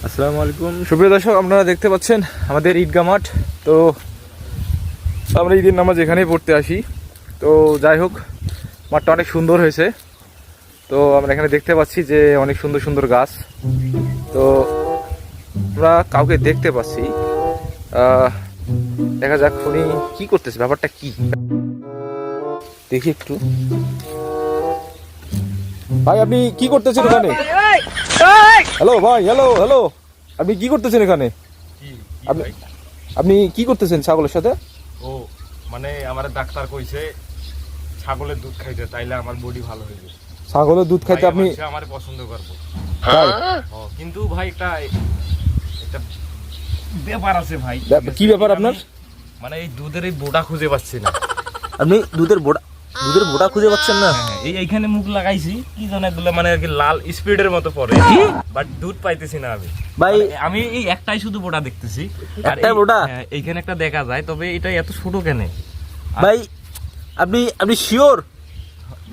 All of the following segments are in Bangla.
আসসালামু আলাইকুম সুপ্রিয় দর্শক, আপনারা দেখতে পাচ্ছেন আমাদের ঈদগাহ মাঠ। তো আমরা ঈদের নামাজ এখানেই পড়তে আসি। তো যাই হোক, মাঠটা অনেক সুন্দর হয়েছে। তো আমরা এখানে দেখতে পাচ্ছি যে অনেক সুন্দর সুন্দর গাছ। তো আমরা কাউকে দেখতে পাচ্ছি, দেখা যাক উনি কি করতেছে, ব্যাপারটা কি দেখি একটু। ভাই আপনি কি করতেছেন এখানে? হ্যালো ভাই, হ্যালো হ্যালো, আপনি কি করতেছেন এখানে? আপনি কি করতেছেন ছাগলের সাথে? ও মানে আমার ডাক্তার কইছে ছাগলের দুধ খাইতে, তাইলে আমার বডি ভালো হয়ে যাবে। ছাগলের দুধ খাইতে আপনি আমার পছন্দ করবো। কিন্তু ভাই একটা ব্যাপার আছে ভাই। কি ব্যাপার আপনার? মানে এই দুধের এই বোটা খুঁজে পাচ্ছি না। আপনি দুধের বোটা খুঁজে পাচ্ছেন না? এইখানে মুখ লাগাইছি কি জানো, এগুলো মানে আর কি লাল স্পিডের মতো পড়ে, বাট দুধ পাইতেছি না আমি। ভাই আমি এই একটাই শুধু বোটা দেখতেছি, একটাই বোটা? এইখানে একটা দেখা যায়, তবে এটা এত ছোট কেন? ভাই আপনি শিওর?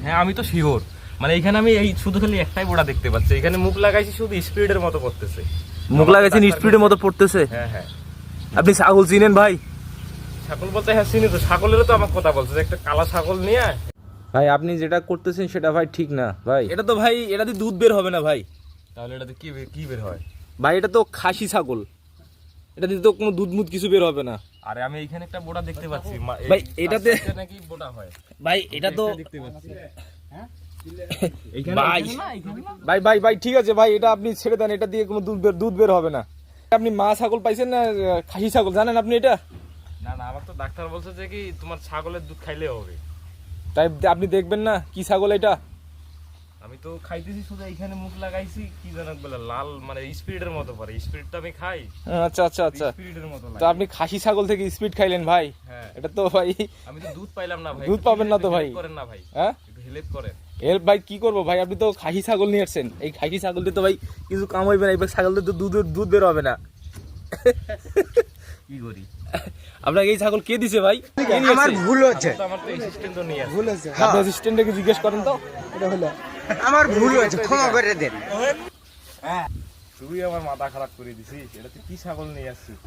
হ্যাঁ আমি তো শিওর, মানে এখানে আমি এই শুধু খালি একটাই বোড়া দেখতে পাচ্ছি। এখানে মুখ লাগাইছি শুধু স্পিডের মতো পড়তেছে। মুখ লাগাইছেন স্পিডের মতো পড়তেছে? হ্যাঁ হ্যাঁ। আপনি ছাগল চিনেন ভাই? ছাগল বলতে হ্যাঁ চিনি তো, ছাগলেরও তো আমার কথা বলছে যে একটা কালা ছাগল নিয়ে। ভাই আপনি যেটা করতেছেন সেটা ভাই ঠিক না ভাই। এটা তো ভাই, এটাতে দুধ বের হবে না ভাই। তাহলে এটাতে কি বের হয়? ভাই এটা তো খাসি ছাগল, এটাতে তো কোনো দুধ মুধ কিছু বের হবে না। আরে আমি এখানে একটা বোড়া দেখতে পাচ্ছি ভাই, এটাতে নাকি বোড়া হয় ভাই? এটা তো দেখতে পাচ্ছি। ভাই ভাই ভাই ভাই ঠিক আছে ভাই, এটা আপনি ছেড়ে দেন, এটা দিয়ে কোনো দুধ বের হবে না। আপনি মা ছাগল পাইছেন না খাসি ছাগল, জানেন আপনি এটা? না না, আমার তো ডাক্তার বলছে যে কি তোমার ছাগলের দুধ খাইলে হবে। তাই আপনি দেখবেন না কি ছাগল এটা? আমি তো খাইতেছি শুধু, এইখানে মুখ লাগাইছি কি জানো বলে লাল, মানে স্পিডের মতো পড়ে। স্পিড তো আমি খাই। আচ্ছা আচ্ছা আচ্ছা, স্পিডের মতো তো আপনি খাসি ছাগল থেকে স্পিড খাইলেন ভাই? হ্যাঁ এটা তো ভাই আমি তো দুধ পাইলাম না ভাই। দুধ পাবেন না তো ভাই? করেন না ভাই, হ্যাঁ একটু হেল্প করেন। হেল্প ভাই কি করবো ভাই, আপনি তো খাসি ছাগল নিয়ে আসছেন। এই খাসি ছাগলটি তো ভাই কিছু কাম হইবে না, এবার ছাগলদের তো দুধ বের হবে না। কি করি? আপনাকে এই ছাগল কে দিছে ভাই? আমার ভুল হচ্ছে, আমার তো অ্যাসিস্ট্যান্ট তো নিয়ে আসে। ভুল হচ্ছে, আপনি অ্যাসিস্ট্যান্টকে জিজ্ঞেস করেন তো। এটা হলো আমার ভুল হচ্ছে, ক্ষমা করে দেন। তুই আমার মাথা খারাপ করে দিছিস। এটা তুই কি ছাগল নিয়ে আসছিস?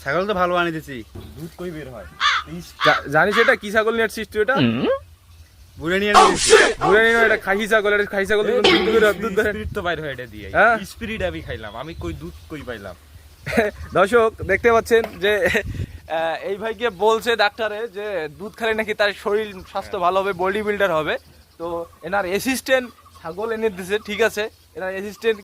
ছাগল তো ভালো আনি দিছি, দুধ কই বের হয়? জানিস এটা কি ছাগল নিয়ে আসছিস তুই? এটা বুড়ে নিয়ে আনি দিছি। ঘুরে নিন, এটা খাসি ছাগল। এটা খাসি ছাগল দুধ বের স্পিরিট তো বাইর হয় এটা দিয়ে। হ্যাঁ? স্পিরিট আমি খাইলাম, আমি কই দুধ কই পাইলাম? দর্শক দেখতে পাচ্ছেন যে এই ভাইকে বলছে ডাক্তারে যে দুধ খেলে নাকি তার শরীর স্বাস্থ্য ভালো হবে, বডি বিল্ডার হবে। তো এনার অ্যাসিস্ট্যান্ট ছাগল এনে দিছে, ঠিক আছে, এনার অ্যাসিস্ট্যান্ট